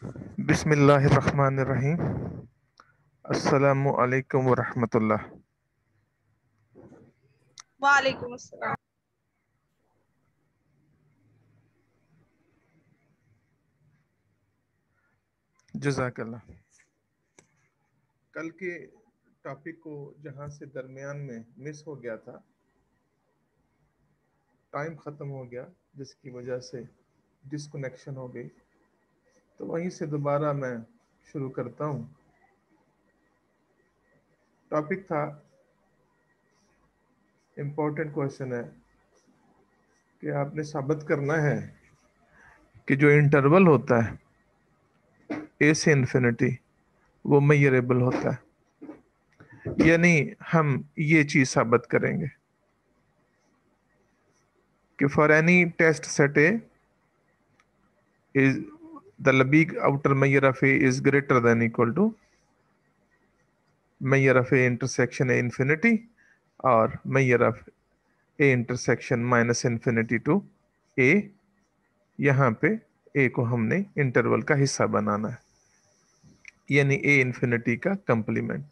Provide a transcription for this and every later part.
बिस्मिल्लाहिर्रहमानिर्रहीम। अस्सलामु अलैकुम वरहमतुल्लाह। वालेकुम अस्सलाम। जज़ाकल्लाह। कल के टॉपिक को जहाँ से दरमियान में मिस हो गया था, टाइम ख़त्म हो गया जिसकी वजह से डिस्कनेक्शन हो गई, तो वहीं से दोबारा मैं शुरू करता हूँ। टॉपिक था, इम्पोर्टेंट क्वेश्चन है कि आपने साबित करना है कि जो इंटरवल होता है ए से इन्फिनिटी वो मेजरेबल होता है, यानी हम ये चीज़ साबित करेंगे कि for any test set A is the Lebesgue outer measure of A is greater than equal to measure of A intersection A infinity और measure of A intersection minus infinity to A। यहाँ पे A को हमने interval का हिस्सा बनाना है, यानी A infinity का कंप्लीमेंट।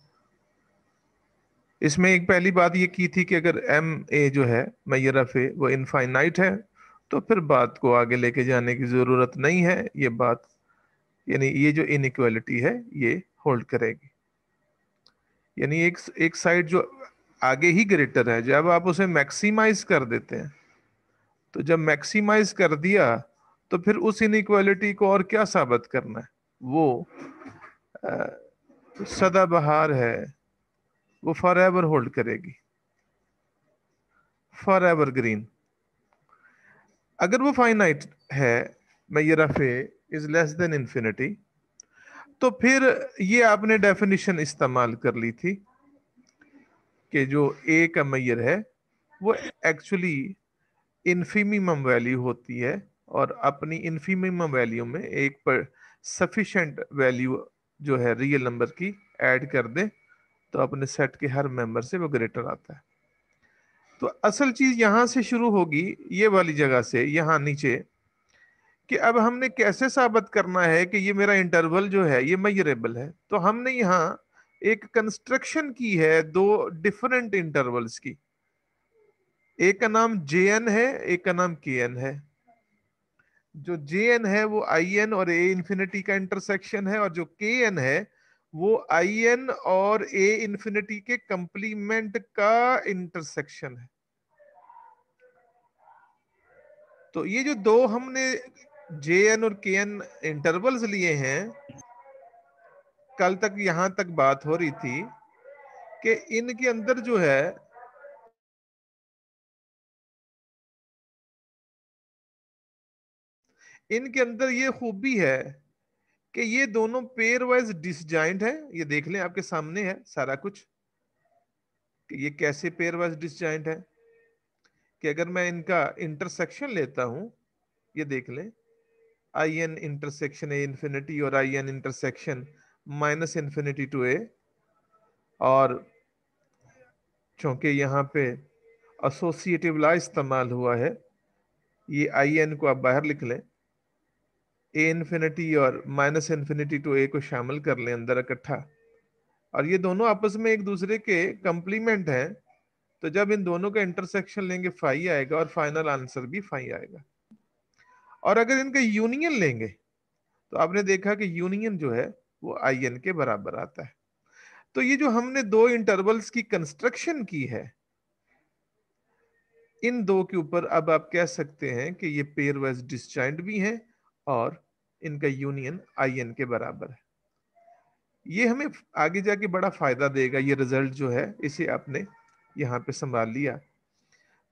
इसमें एक पहली बात ये की थी कि अगर एम ए जो है मेजर ऑफ ए वो इनफाइनाइट है तो फिर बात को आगे लेके जाने की जरूरत नहीं है। ये बात यानी ये जो इनइक्वालिटी है ये होल्ड करेगी, यानी एक साइड जो आगे ही ग्रेटर है, जब आप उसे मैक्सिमाइज कर देते हैं, तो जब मैक्सिमाइज कर दिया तो फिर उस इनइक्वालिटी को और क्या साबित करना है, वो सदाबहार है, वो फॉर एवर होल्ड करेगी, फॉर एवर ग्रीन। अगर वो फाइनाइट है, measure of A is less than infinity, तो फिर ये आपने डेफिनेशन इस्तेमाल कर ली थी कि जो ए का मेजर है वो एक्चुअली इन्फीमिमम वैल्यू होती है, और अपनी इन्फीमिमम वैल्यू में एक पर सफिशिएंट वैल्यू जो है रियल नंबर की ऐड कर दे तो अपने सेट के हर मेंबर से वो ग्रेटर आता है। तो असल चीज यहां से शुरू होगी, ये वाली जगह से यहां नीचे, कि अब हमने कैसे साबित करना है कि ये मेरा इंटरवल जो है ये मेजरेबल है। तो हमने यहाँ एक कंस्ट्रक्शन की है दो डिफरेंट इंटरवल्स की, एक का नाम जे एन है, एक का नाम के एन है। जो जे एन है वो आई एन और ए इंफिनिटी का इंटरसेक्शन है, और जो के एन है वो आई एन और ए इंफिनिटी के कंप्लीमेंट का इंटरसेक्शन है। तो ये जो दो हमने जे एन और के एन इंटरवल्स लिए हैं, कल तक यहां तक बात हो रही थी कि इनके अंदर जो है इनके अंदर ये खूबी है कि ये दोनों पेयर वाइज डिसजॉइंट है। ये देख लें, आपके सामने है सारा कुछ कि ये कैसे पेयर वाइज डिसजॉइंट है। कि अगर मैं इनका इंटरसेक्शन लेता हूं, ये देख लें, I n intersection A infinity और I n intersection minus infinity to a, और चूंकि यहाँ पे एसोसिएटिव लॉ इस्तेमाल हुआ है, ये आई एन को आप बाहर लिख लें, ए इंफिनिटी और माइनस इंफिनिटी टू ए को शामिल कर लें अंदर इकट्ठा, और ये दोनों आपस में एक दूसरे के कंप्लीमेंट हैं। तो जब इन दोनों का इंटरसेक्शन लेंगे फाई आएगा, और फाइनल आंसर भी फाई आएगा। और अगर इनका यूनियन लेंगे तो आपने देखा कि यूनियन जो है वो आई एन के बराबर आता है। तो ये जो हमने दो इंटरवल्स की कंस्ट्रक्शन की है, इन दो के ऊपर अब आप कह सकते हैं कि ये पेयर वाइज डिसजॉइंट भी हैं और इनका यूनियन आई एन के बराबर है। ये हमें आगे जाके बड़ा फायदा देगा, ये रिजल्ट जो है इसे आपने यहाँ पे संभाल लिया।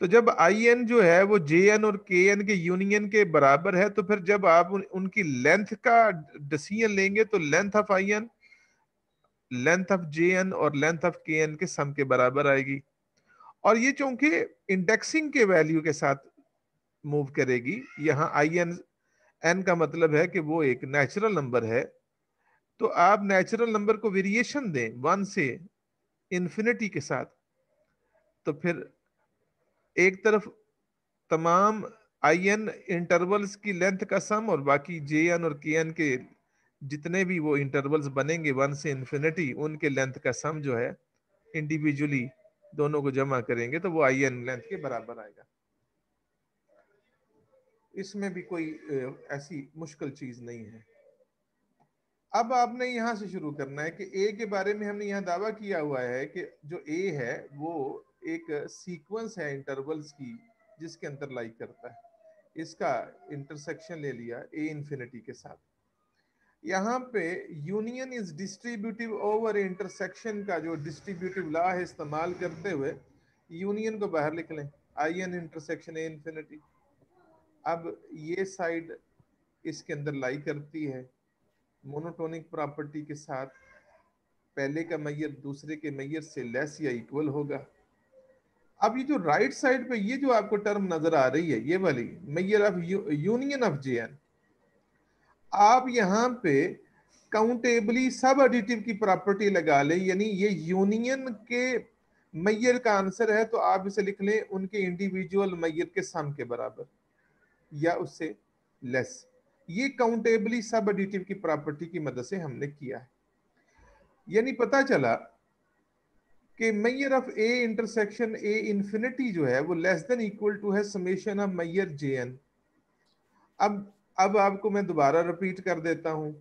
तो जब आई एन जो है वो जे एन और के एन के यूनियन के बराबर है, तो फिर जब आप उनकी लेंथ का डिसीजन लेंगे तो length of I N length of J N और लेंथ ऑफ के एन के सम के बराबर आएगी। और ये चूंकि इंडेक्सिंग के वैल्यू के साथ मूव करेगी, यहाँ आई एन एन का मतलब है कि वो एक नेचुरल नंबर है, तो आप नेचुरल नंबर को वेरिएशन दें वन से इंफिनिटी के साथ, तो फिर एक तरफ तमाम आई एन इंटरवल्स की लेंथ का सम और बाकी जे एन और के एन के जितने भी वो इंटरवल्स बनेंगे 1 से इन्फिनिटी, उनके लेंथ का सम जो है इंडिविजुअली दोनों को जमा करेंगे तो वो आई एन लेंथ के बराबर आएगा। इसमें भी कोई ऐसी मुश्किल चीज नहीं है। अब आपने यहां से शुरू करना है कि ए के बारे में हमने यहां दावा किया हुआ है कि जो ए है वो एक सीक्वेंस है इंटरवल्स की जिसके अंदर लाई करता है। इसका इंटरसेक्शन ले लिया ए इंफिनिटी के साथ। यहाँ पे union is distributive over intersection का जो डिस्ट्रीब्यूटिव लॉ है इस्तेमाल करते हुए यूनियन को बाहर लिख लें, I n intersection A infinity. अब ये साइड इसके अंदर लाई करती है मोनोटोनिक प्रॉपर्टी के साथ, पहले का मैयर दूसरे के मैयर से लेस या इक्वल होगा। अब ये जो राइट साइड पे ये जो आपको टर्म नजर आ रही है, ये वाली mayor of union of J n, आप यहां पे काउंटेबली सब एडिटिव की प्रॉपर्टी लगा ले, यानी ये यूनियन के मैयर का आंसर है तो आप इसे लिख लें उनके इंडिविजुअल मैयर के सम के बराबर या उससे लेस। ये काउंटेबली सब एडिटिव की प्रॉपर्टी की मदद से हमने किया है। यानी पता चला कि measure of A intersection A infinity जो है वो लेस देन इक्वल टू है summation of measure J N. अब आपको मैं दोबारा रिपीट कर देता हूं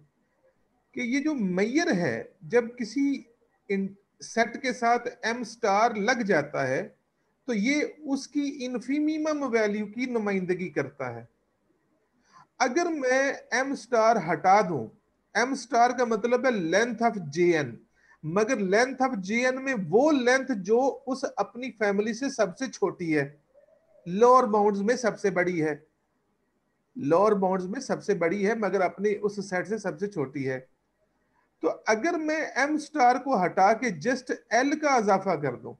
कि ये जो मैयर है जब किसी सेट के साथ एम स्टार लग जाता है तो ये उसकी इन्फिमिमम वैल्यू की नुमाइंदगी करता है। अगर मैं एम स्टार हटा दूं, एम स्टार का मतलब है लेंथ ऑफ जे एन, मगर लेंथ ऑफ जे एन में वो लेंथ जो उस अपनी फैमिली से सबसे छोटी है, लोअर बाउंड्स में सबसे बड़ी है, लोअर बाउंड्स में सबसे बड़ी है मगर अपने उस सेट से सबसे छोटी है। तो अगर मैं एम स्टार को हटा के जस्ट एल का इजाफा कर दूं,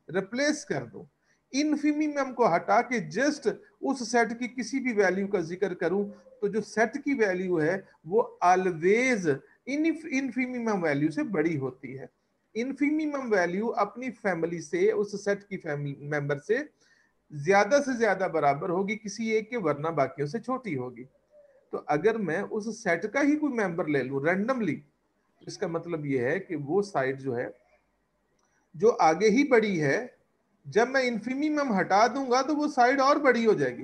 रिप्लेस कर दूं, इनफिमिमम को हटा के जस्ट उस सेट की किसी भी वैल्यू का जिक्र करूं, तो जो सेट की वैल्यू है वो ऑलवेज इनफिमिमम वैल्यू से बड़ी होती है। इनफिमिमम वैल्यू अपनी फैमिली से, उस सेट की फैमिली मेंबर से ज्यादा से ज्यादा बराबर होगी किसी एक के, वरना बाकियों से छोटी होगी। तो अगर मैं उस सेट का ही कोई मेंबर ले लूं रैंडमली, तो इसका मतलब यह है कि वो साइड जो है जो आगे ही बड़ी है, जब मैं इन्फिमिमम हटा दूंगा तो वो साइड और बड़ी हो जाएगी,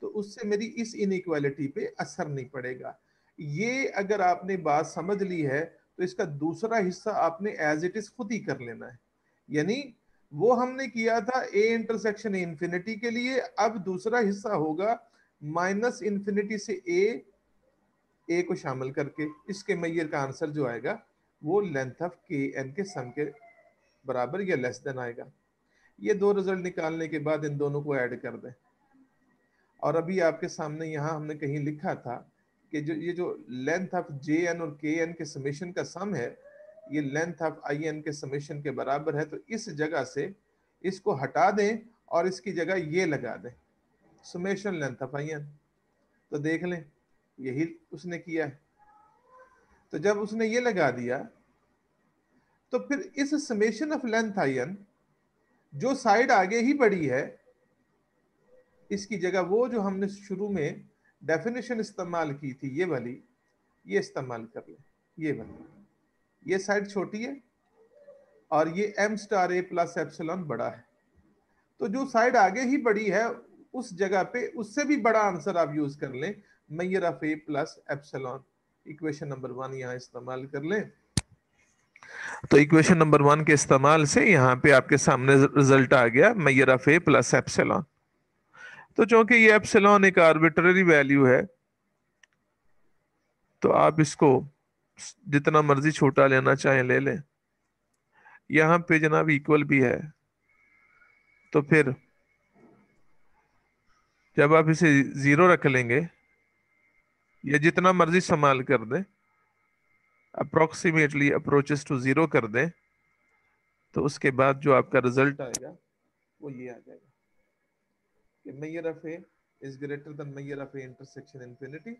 तो उससे मेरी इस इनइक्वालिटी पे असर नहीं पड़ेगा। ये अगर आपने बात समझ ली है तो इसका दूसरा हिस्सा आपने एज इट इज खुद ही कर लेना है। यानी वो हमने किया था ए इंटरसेक्शन इंफिनिटी के लिए, अब दूसरा हिस्सा होगा माइनस इंफिनिटी से ए को शामिल करके, इसके मैयर का आंसर जो आएगा वो लेंथ ऑफ के एन के सम के बराबर या लेस देन आएगा। ये दो रिजल्ट निकालने के बाद इन दोनों को ऐड कर दें। और अभी आपके सामने यहाँ हमने कहीं लिखा था कि जो लेंथ ऑफ जे एन और के एन के समेशन का सम है, ये लेंथ ऑफ आई एन के समेशन के बराबर है। तो इस जगह से इसको हटा दें और इसकी जगह ये लगा दें, summation length of I N. तो देख लें यही उसने किया है। तो जब उसने ये लगा दिया तो फिर इस summation of length I N जो साइड आगे ही बढ़ी है, इसकी जगह वो जो हमने शुरू में डेफिनेशन इस्तेमाल की थी ये वाली, ये इस्तेमाल कर ले। ये वाली, ये साइड छोटी है और ये एम स्टार ए प्लस एप्सिलॉन बड़ा है, तो जो साइड आगे ही बड़ी है उस जगह पे उससे भी बड़ा आंसर आप यूज कर लें, measure of A plus epsilon. Equation number 1 यहां इस्तेमाल कर लें। तो इक्वेशन नंबर 1 के इस्तेमाल से यहाँ पे आपके सामने रिजल्ट आ गया Maihar of A plus epsilon. तो चूंकि ये एप्सिलॉन एक आर्बिट्ररी वैल्यू है तो आप इसको जितना मर्जी छोटा लेना चाहें ले लें। यहाँ पे जनाब इक्वल भी है, तो फिर जब आप इसे 0 रख लेंगे या जितना मर्जी इस्तेमाल कर दें, अप्रोक्सीमेटली अप्रोचेस टू 0 कर दें, तो उसके बाद जो आपका रिजल्ट आएगा वो ये आ जाएगा कि measure of A is greater than measure of A intersection infinity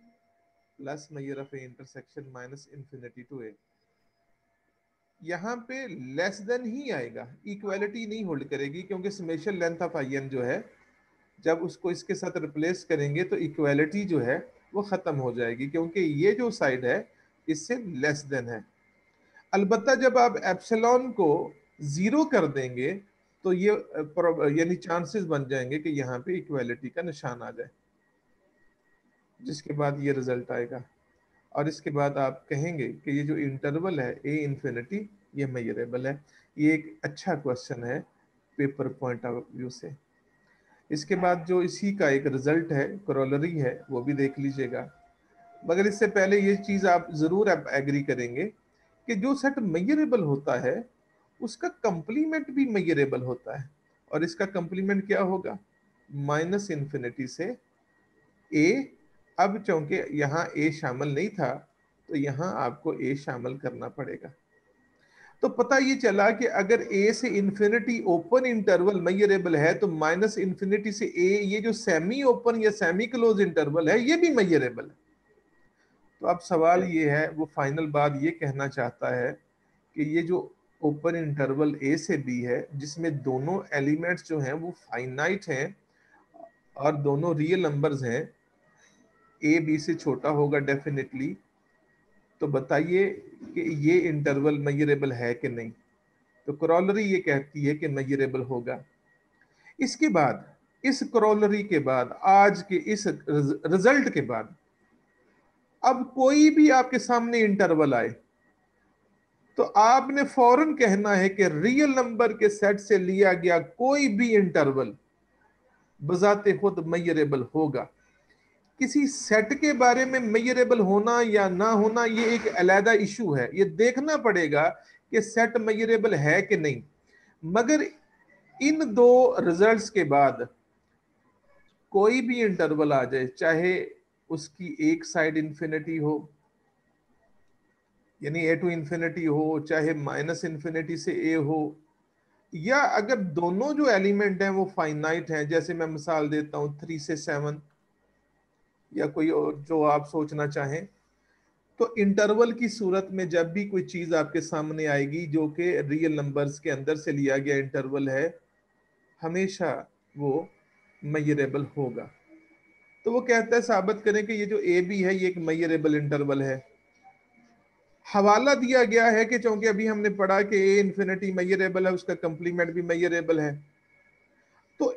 plus measure of A intersection minus infinity to A. यहाँ पे लेस देन ही आएगा, इक्वालिटी नहीं होल्ड करेगी, क्योंकि summation length of I N जो है जब उसको इसके साथ रिप्लेस करेंगे तो इक्वालिटी जो है वो खत्म हो जाएगी, क्योंकि ये जो साइड है इससे लेस देन है। अलबत्ता जब आप एप्सिलॉन को 0 कर देंगे तो ये यानी चांसेस बन जाएंगे कि यहाँ पे इक्वालिटी का निशान आ जाए, जिसके बाद ये रिजल्ट आएगा। और इसके बाद आप कहेंगे कि ये जो इंटरवल है ए इंफिनिटी ये मेजरेबल है। ये एक अच्छा क्वेश्चन है पेपर पॉइंट ऑफ व्यू से। इसके बाद जो इसी का एक रिजल्ट है, करोलरी है, वो भी देख लीजिएगा। मगर इससे पहले ये चीज आप जरूर एग्री करेंगे कि जो सेट मेजरेबल होता है उसका कंप्लीमेंट भी मेजरेबल होता है। और इसका कंप्लीमेंट क्या होगा? माइनस इन्फिनिटी से ए। अब चूंकि यहाँ ए शामिल नहीं था तो यहाँ आपको ए शामिल करना पड़ेगा। तो पता ये चला कि अगर ए से इंफिनिटी ओपन इंटरवल मेजरेबल है तो माइनस इंफिनिटी से ए ये जो सेमी ओपन या सेमी क्लोज इंटरवल है ये भी मेजरेबल है। तो अब सवाल ये है, वो फाइनल बात ये कहना चाहता है कि ये जो ओपन इंटरवल ए से बी है जिसमें दोनों एलिमेंट्स जो हैं वो फाइनाइट हैं और दोनों रियल नंबर्स हैं, ए बी से छोटा होगा डेफिनेटली, तो बताइए कि ये इंटरवल मेजरेबल है कि नहीं? तो करोलरी ये कहती है कि मेजरेबल होगा। इसके बाद, इस करोलरी के बाद, आज के इस रिजल्ट के बाद, अब कोई भी आपके सामने इंटरवल आए तो आपने फौरन कहना है कि रियल नंबर के सेट से लिया गया कोई भी इंटरवल बजाते खुद मेजरेबल होगा। किसी सेट के बारे में मेजरेबल होना या ना होना ये एक अलग इशू है, ये देखना पड़ेगा कि सेट मेजरेबल है कि नहीं। मगर इन दो रिजल्ट्स के बाद कोई भी इंटरवल आ जाए, चाहे उसकी एक साइड इंफिनिटी हो यानी ए टू इंफिनिटी हो, चाहे माइनस इंफिनिटी से ए हो, या अगर दोनों जो एलिमेंट हैं वो फाइनाइट हैं, जैसे मैं मिसाल देता हूं 3 से 7 या कोई और जो आप सोचना चाहें, तो इंटरवल की सूरत में जब भी कोई चीज आपके सामने आएगी जो कि रियल नंबर्स के अंदर से लिया गया इंटरवल है, हमेशा वो मेजरेबल होगा। तो वो कहता है साबित करें कि ये जो ए बी है ये एक मेजरेबल इंटरवल है। हवाला दिया गया है कि चूंकि अभी हमने पढ़ा कि ए इंफिनिटी मेजरेबल है, उसका कंप्लीमेंट भी मेजरेबल है। तो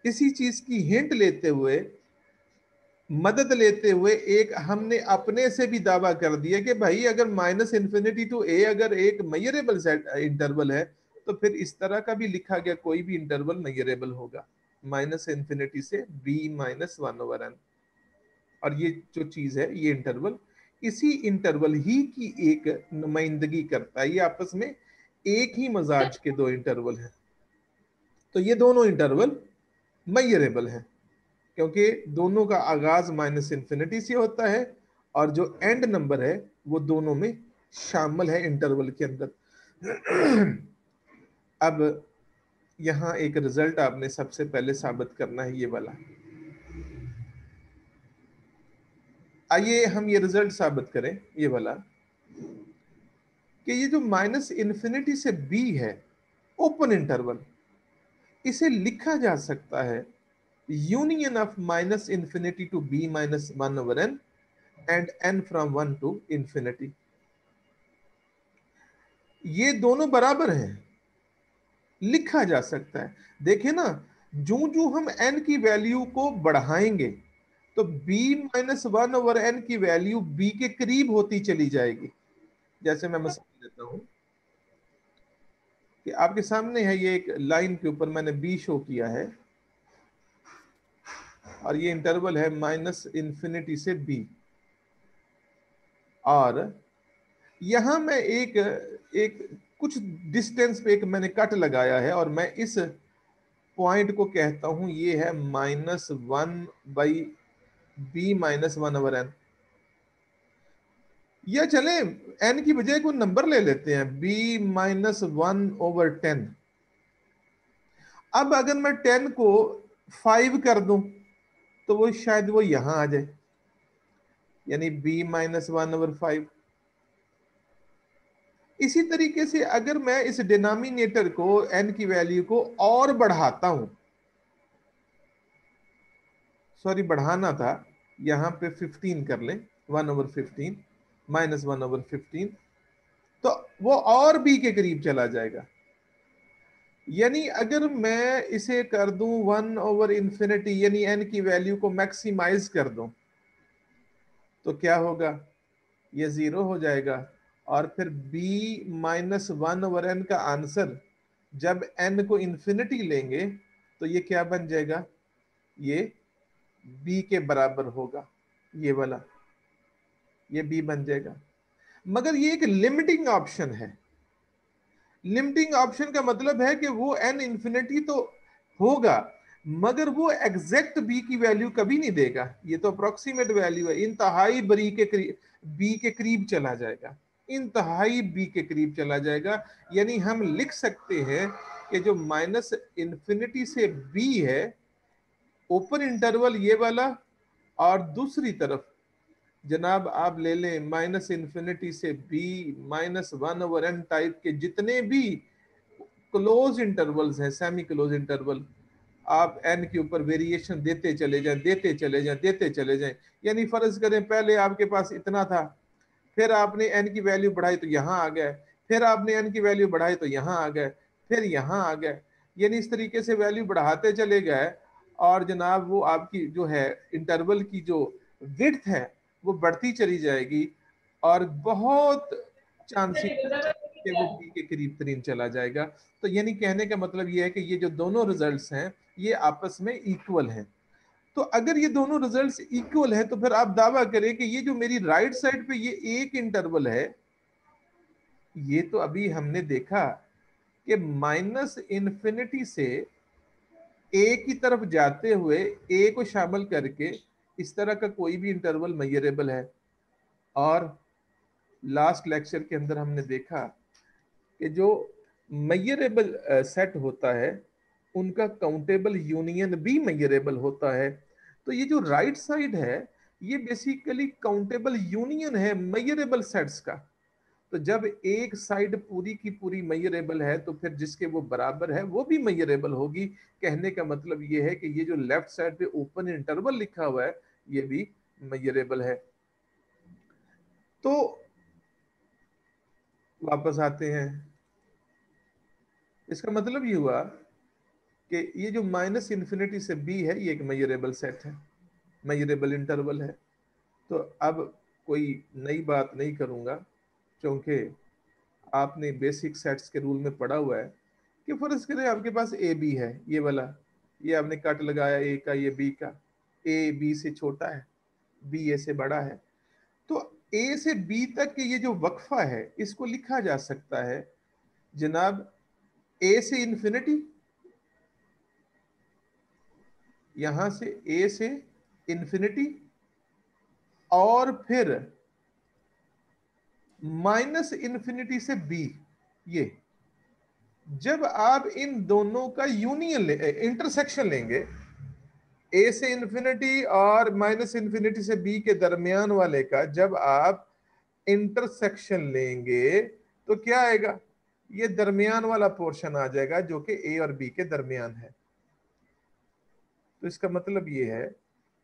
इसी चीज की हिंट लेते हुए, मदद लेते हुए, एक हमने अपने से भी दावा कर दिया कि भाई अगर माइनस इंफिनिटी टू ए अगर एक मेजरेबल सेट इंटरवल है तो फिर इस तरह का भी लिखा गया कोई भी इंटरवल मेजरेबल होगा, माइनस इंफिनिटी से बी माइनस 1/n। और ये जो चीज है ये इंटरवल इसी इंटरवल ही की एक नुमाइंदगी करता है। ये आपस में एक ही मजाज के दो इंटरवल हैं, तो ये दोनों इंटरवल मेजरेबल हैं क्योंकि दोनों का आगाज माइनस इंफिनिटी से होता है और जो एंड नंबर है वो दोनों में शामिल है इंटरवल के अंदर। अब यहां एक रिजल्ट आपने सबसे पहले साबित करना है, ये वाला। आइए हम ये रिजल्ट साबित करें, ये वाला, कि ये जो माइनस इंफिनिटी से बी है ओपन इंटरवल, इसे लिखा जा सकता है union of minus infinity to B minus 1/n and n from 1 to infinity. ये दोनों बराबर हैं, लिखा जा सकता है। देखें ना, जो जो हम n की वैल्यू को बढ़ाएंगे तो b माइनस 1/n की वैल्यू b के करीब होती चली जाएगी। जैसे मैं मिसाल देता हूं कि आपके सामने है, ये एक लाइन के ऊपर मैंने b शो किया है और ये इंटरवल है माइनस इंफिनिटी से b। और यहां मैं एक एक कुछ डिस्टेंस पे एक मैंने कट लगाया है और मैं इस पॉइंट को कहता हूं ये है -1/b माइनस 1/n। या चले n की बजाय कोई नंबर ले लेते हैं, b माइनस 1/10। अब अगर मैं 10 को 5 कर दूं तो वो शायद वो यहां आ जाए, यानी b माइनस 1/5। इसी तरीके से अगर मैं इस डिनोमिनेटर को n की वैल्यू को और बढ़ाता हूं सॉरी बढ़ाना था, यहाँ पे 15 कर लें, 1/15 माइनस 1/15, तो वो और बी के करीब चला जाएगा। यानी अगर मैं इसे कर दूं 1/इंफिनिटी, यानी एन की वैल्यू को मैक्सिमाइज कर दूं, तो क्या होगा, ये 0 हो जाएगा। और फिर b -1/n का आंसर जब n को इंफिनिटी लेंगे तो ये क्या बन जाएगा, ये b के बराबर होगा, ये वाला, ये b बन जाएगा। मगर ये एक लिमिटिंग ऑप्शन है। लिमिटिंग ऑप्शन का मतलब है कि वो n इंफिनिटी तो होगा, मगर वो एग्जैक्ट b की वैल्यू कभी नहीं देगा। ये तो अप्रोक्सीमेट वैल्यू है, इंतहाई बरी के करीब, b के करीब चला जाएगा, इंतहाई b के करीब चला जाएगा। यानी हम लिख सकते हैं कि जो माइनस इंफिनिटी से b है, ओपन इंटरवल ये वाला, और दूसरी तरफ जनाब आप ले लें माइनस इंफिनिटी से b -1/n टाइप के जितने भी क्लोज इंटरवल्स हैं, सेमी क्लोज इंटरवल, आप n के ऊपर वेरिएशन देते चले जाएं, देते चले जाएं, देते चले जाएं। यानी फर्ज करें पहले आपके पास इतना था, फिर आपने n की वैल्यू बढ़ाई तो यहां आ गए, फिर आपने n की वैल्यू बढ़ाई तो यहां आ गए, फिर यहां आ गए। यानी इस तरीके से वैल्यू बढ़ाते चले गए, और जनाब वो आपकी जो है इंटरवल की जो विड्थ है वो बढ़ती चली जाएगी, और बहुत चांसेस कि वो बी के करीब तरीन चला जाएगा। तो यानी कहने का मतलब ये है कि ये जो दोनों रिजल्ट्स हैं ये आपस में इक्वल हैं। तो अगर ये दोनों रिजल्ट्स इक्वल है तो फिर आप दावा करें कि ये जो मेरी राइट साइड पे ये एक इंटरवल है, ये तो अभी हमने देखा कि माइनस इंफिनिटी से ए की तरफ जाते हुए ए को शामिल करके इस तरह का कोई भी इंटरवल मेजरेबल है। और लास्ट लेक्चर के अंदर हमने देखा कि जो मेजरेबल सेट होता है उनका काउंटेबल यूनियन भी मेजरेबल होता है। तो ये जो राइट साइड है ये बेसिकली काउंटेबल यूनियन है मेजरेबल सेट्स का। तो जब एक साइड पूरी की पूरी मेजरेबल है तो फिर जिसके वो बराबर है वो भी मेजरेबल होगी। कहने का मतलब ये है कि ये जो लेफ्ट साइड पे ओपन इंटरवल लिखा हुआ है ये भी मेजरेबल है। तो वापस आते हैं, इसका मतलब ये हुआ कि ये जो माइनस इंफिनिटी से बी है ये एक मेजरेबल सेट है, मेजरेबल इंटरवल है। तो अब कोई नई बात नहीं करूंगा, क्योंकि आपने बेसिक सेट्स के रूल में पढ़ा हुआ है कि फर्ज करें आपके पास ए बी है, ये वाला, ये आपने कट लगाया ए का, ये बी का, ए बी से छोटा है, बी ए से बड़ा है। तो ए से बी तक के ये जो वक्फा है इसको लिखा जा सकता है जनाब ए से इंफिनिटी, यहां से ए से इंफिनिटी, और फिर माइनस इंफिनिटी से बी। ये जब आप इन दोनों का यूनियन इंटरसेक्शन लेंगे, ए से इंफिनिटी और माइनस इंफिनिटी से बी के दरमियान वाले का जब आप इंटरसेक्शन लेंगे तो क्या आएगा, ये दरमियान वाला पोर्शन आ जाएगा जो कि ए और बी के दरमियान है। तो इसका मतलब ये है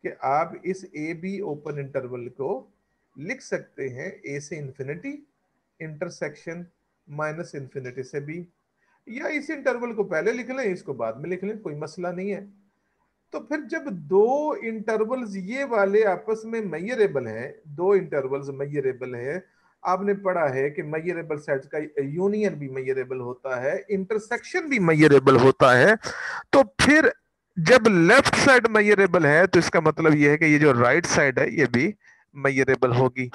कि आप इस ए बी ओपन इंटरवल को लिख सकते हैं ए से इंफिनिटी इंटरसेक्शन माइनस इंफिनिटी से बी, या इस इंटरवल को पहले लिख लें इसको बाद में लिख लें, कोई मसला नहीं है। तो फिर जब दो इंटरवल्स ये वाले आपस में मेजरेबल हैं, दो इंटरवल्स मेजरेबल हैं, आपने पढ़ा है कि मेजरेबल सेट्स का यूनियन भी मेजरेबल होता है, इंटरसेक्शन भी मेजरेबल होता है। तो फिर जब लेफ्ट साइड मेजरेबल है तो इसका मतलब यह है कि ये जो राइट साइड है ये भी मेजरेबल होगी।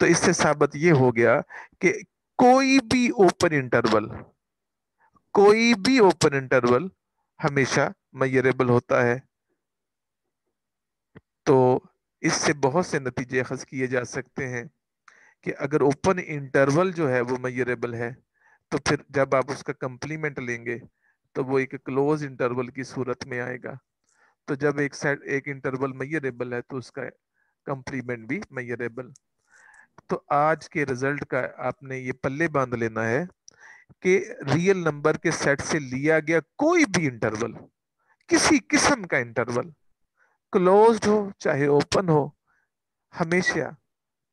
तो इससे साबित ये हो गया कि कोई भी ओपन इंटरवल, कोई भी ओपन इंटरवल हमेशा मेजरेबल होता है। तो इससे बहुत से नतीजे अखज किए जा सकते हैं कि अगर ओपन इंटरवल जो है वो मेजरेबल है तो फिर जब आप उसका कंप्लीमेंट लेंगे तो वो एक क्लोज इंटरवल की सूरत में आएगा। तो जब एक सेट एक इंटरवल मेजरेबल है तो उसका कंप्लीमेंट भी मेजरेबल। तो आज के रिजल्ट का आपने ये पल्ले बांध लेना है कि रियल नंबर के सेट से लिया गया कोई भी इंटरवल, किसी किस्म का इंटरवल, क्लोज्ड हो चाहे ओपन हो, हमेशा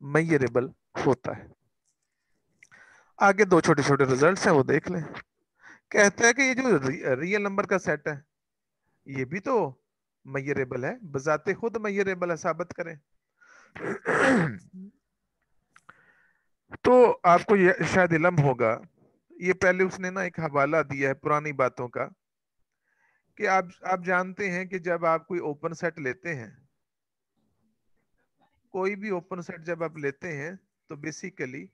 मेजरेबल होता है। आगे दो छोटे छोटे रिजल्ट्स हैं, वो देख लें। कहते हैं कि ये जो रियल नंबर का सेट है, ये भी तो मेजरेबल है, बजाते खुद मेजरेबल है, साबित करें। तो आपको ये शायद इल्म होगा, ये पहले उसने ना एक हवाला दिया है पुरानी बातों का, कि आप जानते हैं कि जब आप कोई ओपन सेट लेते हैं, कोई भी ओपन सेट जब आप लेते हैं, तो बेसिकली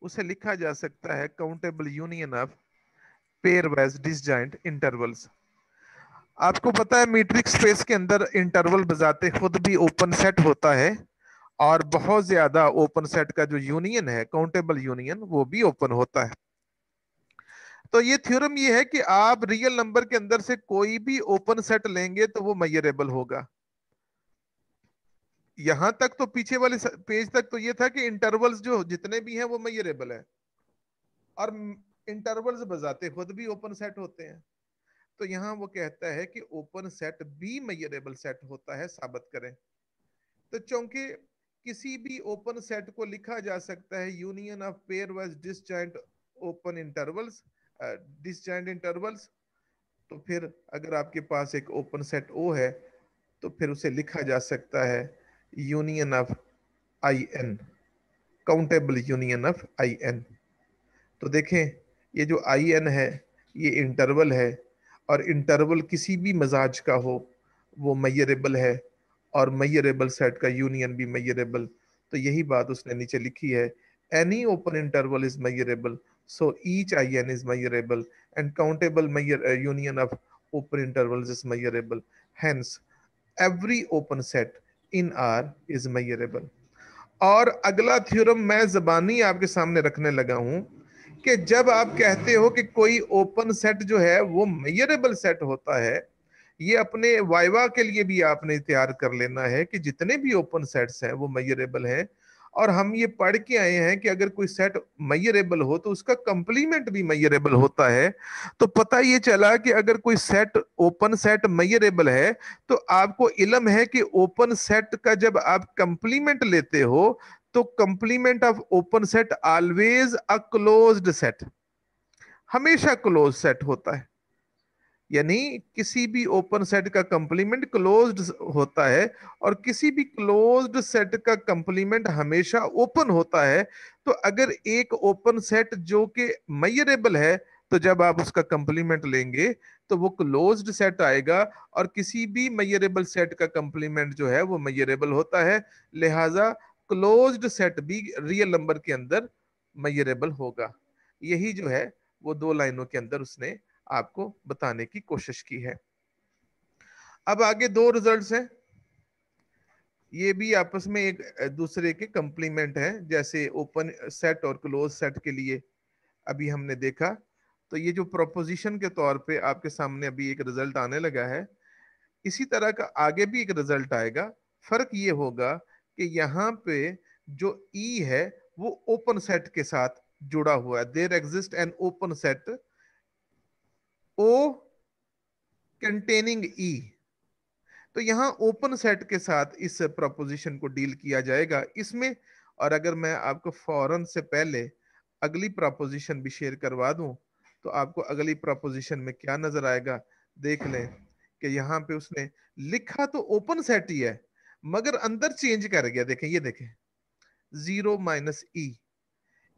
उसे लिखा जा सकता है countable union of pair wise disjoint intervals. आपको पता है मीट्रिक स्पेस के अंदर इंटरवल बजाते खुद भी ओपन सेट होता है, और बहुत ज्यादा ओपन सेट का जो यूनियन है, काउंटेबल यूनियन, वो भी ओपन होता है। तो ये थ्योरम ये है कि आप रियल नंबर के अंदर से कोई भी ओपन सेट लेंगे तो वो मेजरेबल होगा। यहां तक तो पीछे वाले पेज तक तो ये था कि इंटरवल्स जो जितने भी हैं वो मेजरेबल है, और इंटरवल्स बजाते खुद भी ओपन सेट होते हैं। तो यहां वो कहता है कि ओपन सेट भी मेजरेबल सेट होता है, साबित करें। तो चूंकि किसी भी ओपन सेट को लिखा जा सकता है union of pair wise disjoint open intervals, disjoint intervals, तो फिर अगर आपके पास एक ओपन सेट ओ है, तो फिर उसे लिखा जा सकता है union of I N, countable union of I N. तो देखें, ये जो आई एन है, ये इंटरवल है, और इंटरवल किसी भी मजाज का हो वो मेजरेबल है, और मेजरेबल सेट का यूनियन भी मेजरेबल। तो यही बात उसने नीचे लिखी है, any open interval is measurable, so each I N is measurable, and countable union of open intervals is measurable, hence every open set in R is measurable. और अगला थ्योरम मैं जबानी आपके सामने रखने लगा हूं, कि जब आप कहते हो कि कोई ओपन सेट जो है वो मेजरेबल सेट होता है, ये अपने वाइवा के लिए भी आपने तैयार कर लेना है कि जितने भी ओपन सेट्स हैं वो मेजरेबल हैं। और हम ये पढ़ के आए हैं कि अगर कोई सेट मेजरेबल हो तो उसका कंप्लीमेंट भी मेजरेबल होता है। तो पता ये चला कि अगर कोई सेट ओपन सेट मेजरेबल है, तो आपको इल्म है कि ओपन सेट का जब आप कंप्लीमेंट लेते हो, तो complement of open set always a closed set, हमेशा क्लोज सेट होता है। यानी किसी भी ओपन सेट का कंप्लीमेंट क्लोज्ड होता है, और किसी भी क्लोज्ड सेट का कंप्लीमेंट हमेशा ओपन होता है। तो अगर एक ओपन सेट जो कि मेजरेबल है, तो जब आप उसका कंप्लीमेंट लेंगे तो वो क्लोज्ड सेट आएगा, और किसी भी मेजरेबल सेट का कंप्लीमेंट जो है वो मेजरेबल होता है। लिहाजा क्लोज्ड सेट भी रियल नंबर के अंदर मेजरेबल होगा। यही जो है वो दो लाइनों के अंदर उसने आपको बताने की कोशिश की है। अब आगे दो रिजल्ट्स हैं, ये भी आपस में एक दूसरे के कंप्लीमेंट हैं, जैसे ओपन सेट और क्लोज सेट के लिए अभी हमने देखा। तो ये जो प्रोपोजिशन के तौर पे आपके सामने अभी एक रिजल्ट आने लगा है, इसी तरह का आगे भी एक रिजल्ट आएगा। फर्क ये होगा कि यहाँ पे जो ई है वो ओपन सेट के साथ जुड़ा हुआ है, there exist an open set O containing E. तो यहाँ ओपन सेट के साथ इस प्रोपोजिशन को डील किया जाएगा इसमें। और अगर मैं आपको फौरन से पहले अगली प्रोपोजिशन भी शेयर करवा दूं, तो आपको अगली प्रोपोजिशन में क्या नजर आएगा, देख लें कि यहाँ पे उसने लिखा तो ओपन सेट ही है, मगर अंदर चेंज कर गया। देखें, ये देखें, जीरो माइनस ई,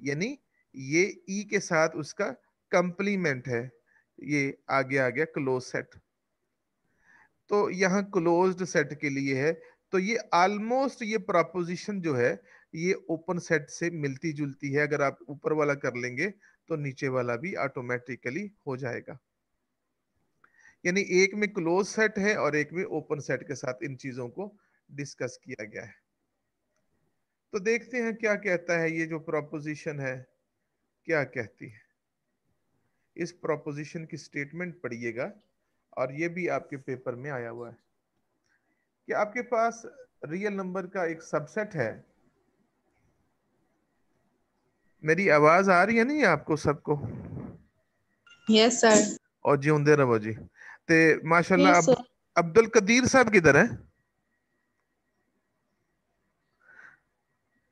यानी ये ई के साथ उसका कंप्लीमेंट है, ये आगे आ गया क्लोज सेट। तो यहाँ क्लोज्ड सेट के लिए है। तो ये ऑलमोस्ट ये प्रोपोजिशन जो है ये ओपन सेट से मिलती जुलती है। अगर आप ऊपर वाला कर लेंगे तो नीचे वाला भी ऑटोमेटिकली हो जाएगा। यानी एक में क्लोज सेट है और एक में ओपन सेट के साथ इन चीजों को डिस्कस किया गया है। तो देखते हैं क्या कहता है ये जो प्रोपोजिशन है, क्या कहती है। इस प्रोपोजिशन की स्टेटमेंट पढ़िएगा, और ये भी आपके पेपर में आया हुआ है कि आपके पास रियल नंबर का एक सबसेट है। मेरी आवाज आ रही है नहीं आपको सबको? Yes sir. और जिਉਂਦੇ रहो जी। ते माशाल्लाह। यस अब सर। अब्दुल कदीर साहब किधर है?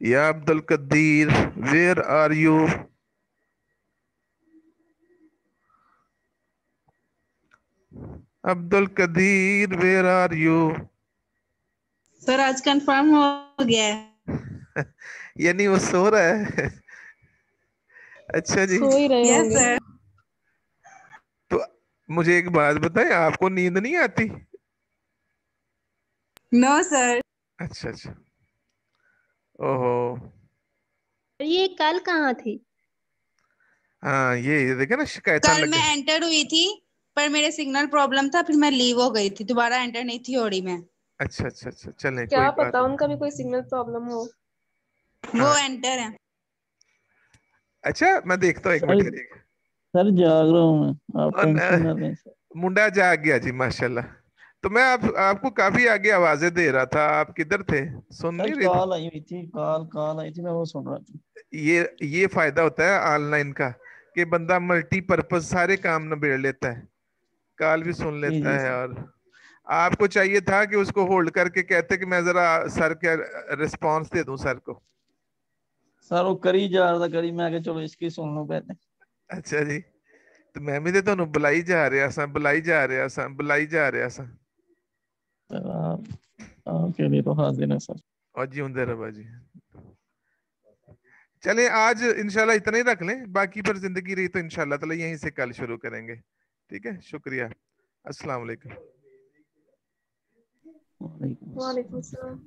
या Abdul Qadir, where are you? Abdul Qadir, where are you? Sir आज कंफर्म हो गया है। यानी वो सो रहा है। अच्छा जी। सो ही रहे यस होंगे। सर। तो मुझे एक बात बताएं, आपको नींद नहीं आती? No sir. अच्छा अच्छा। ओहो। ये कल कहाँ थी? हाँ, ये देखे ना, शिकायत कल लग मैं गई। एंटर हुई थी पर मेरे सिग्नल प्रॉब्लम था, फिर मैं लीव हो गई थी, दोबारा एंटर नहीं थी ओडी में। अच्छा अच्छा अच्छा, चलें, कोई क्या बात पता नहीं। उनका भी कोई सिग्नल प्रॉब्लम हो। वो हाँ। एंटर है। अच्छा, मैं देखता हूँ, एक सर मिनट। सर जाग रहा हूँ मैं, आप और टेंशन ना लें सर। मुंडा जाग गया जी, माशाल्लाह। तो मैं आपको काफी आगे आवाजें दे रहा था, आप किधर थे? सुन सर नहीं रहे थे? कॉल आई हुई थी, कॉल आई थी, मैं वो सुन रहा था। ये फायदा होता है ऑनलाइन का, कि बंदा मल्टीपर्पज सारे काम निबेड़ लेता है, कॉल भी सुन जी लेता जी है। सर। और आपको चाहिए था कि उसको होल्ड करके कहते कि मैं जरा सर के रिस्पॉन्स दे दूं सर को। सर वो करी जा रहा था, करी मैं आगे चलो इसकी सुन लो पहले। अच्छा जी। तो मैं भी तो ਤੁਹਾਨੂੰ बुलाई जा रहा सा, बुलाई जा रहा सा, बुलाई जा रहा सा। सर आपके लिए तो हाजिर है सर। और जीਉਂਦੇ रहो जी। चले, आज इंशाल्लाह इतना ही रख लें, बाकी पर जिंदगी रही तो इंशाल्लाह ताला यहीं से कल शुरू करेंगे। ठीक है, शुक्रिया। अस्सलाम वालेकुम। वालेकुम अस्सलाम। वालेकुम सलाम।